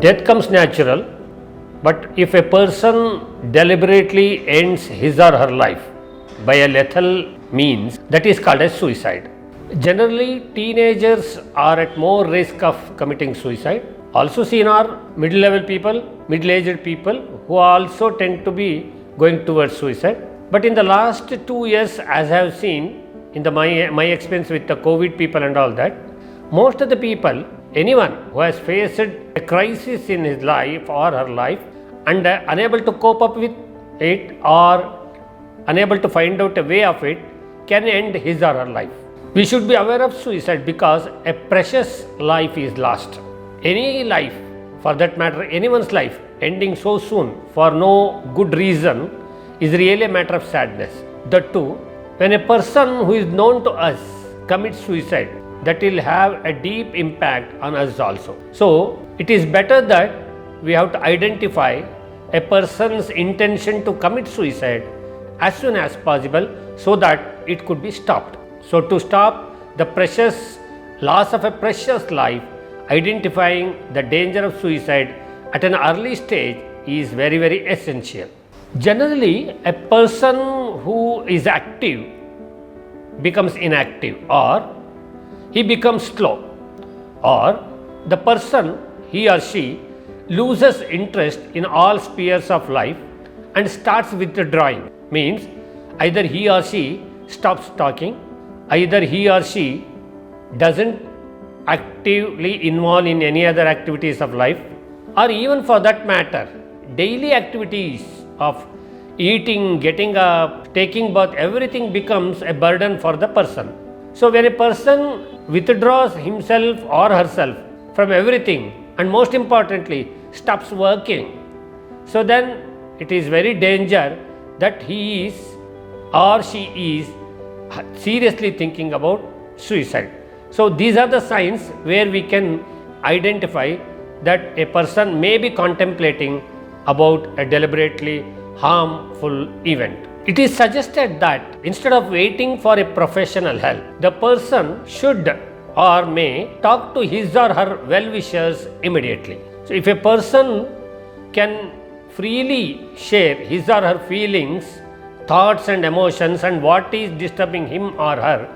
Death comes natural, but if a person deliberately ends his or her life by a lethal means, that is called as suicide. Generally, teenagers are at more risk of committing suicide. Also seen are middle-level people, middle-aged people who also tend to be going towards suicide. But in the last 2 years, as I have seen in my experience with the COVID people and all that, most of the people, anyone who has faced a crisis in his life or her life and unable to cope up with it or unable to find out a way of it, can end his or her life. We should be aware of suicide because a precious life is lost. Any life, for that matter, anyone's life ending so soon for no good reason is really a matter of sadness. That too, when a person who is known to us commits suicide, that will have a deep impact on us also. So, it is better that we have to identify a person's intention to commit suicide as soon as possible so that it could be stopped. So, to stop the precious loss of a precious life, identifying the danger of suicide at an early stage is very, very essential. Generally, a person who is active becomes inactive, or he becomes slow, or the person, he or she, loses interest in all spheres of life and starts withdrawing. Means either he or she stops talking, either he or she doesn't actively involve in any other activities of life, or even for that matter, daily activities of eating, getting up, taking bath, everything becomes a burden for the person. So, when a person withdraws himself or herself from everything and most importantly stops working, so then it is very danger that he is or she is seriously thinking about suicide. So, these are the signs where we can identify that a person may be contemplating about a deliberately harmful event. It is suggested that instead of waiting for a professional help, the person should or may talk to his or her well-wishers immediately. So, if a person can freely share his or her feelings, thoughts and emotions and what is disturbing him or her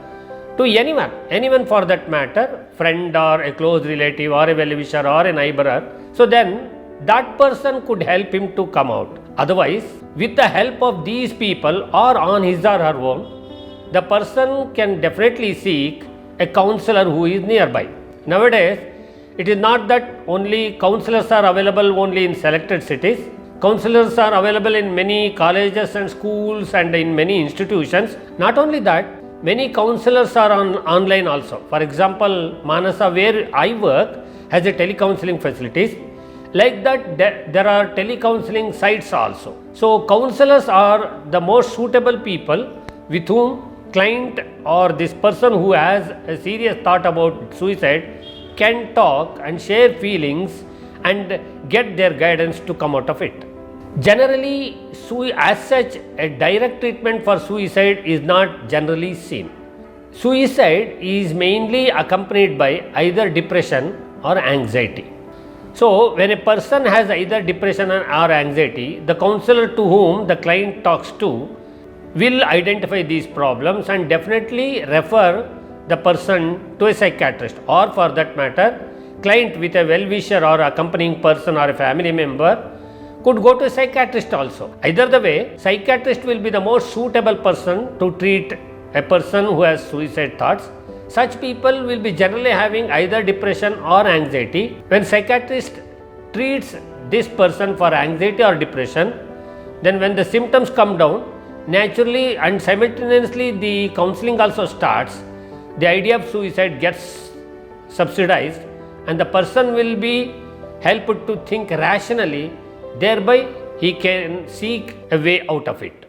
to anyone for that matter, friend or a close relative or a well-wisher or a neighbor, so then that person could help him to come out. Otherwise, with the help of these people or on his or her own, the person can definitely seek a counselor who is nearby. Nowadays, it is not that only counselors are available only in selected cities. Counselors are available in many colleges and schools and in many institutions. Not only that, many counselors are online also. For example, Manasa, where I work, has a telecounseling facilities. Like that, there are telecounseling sites also. So, counselors are the most suitable people with whom client or this person who has a serious thought about suicide can talk and share feelings and get their guidance to come out of it. Generally, as such, a direct treatment for suicide is not generally seen. Suicide is mainly accompanied by either depression or anxiety. So, when a person has either depression or anxiety, the counselor to whom the client talks to will identify these problems and definitely refer the person to a psychiatrist, or for that matter, client with a well-wisher or accompanying person or a family member could go to a psychiatrist also. Either the way, psychiatrist will be the most suitable person to treat a person who has suicide thoughts. Such people will be generally having either depression or anxiety. When psychiatrist treats this person for anxiety or depression, then when the symptoms come down, naturally and simultaneously the counseling also starts, the idea of suicide gets subsidized and the person will be helped to think rationally, thereby he can seek a way out of it.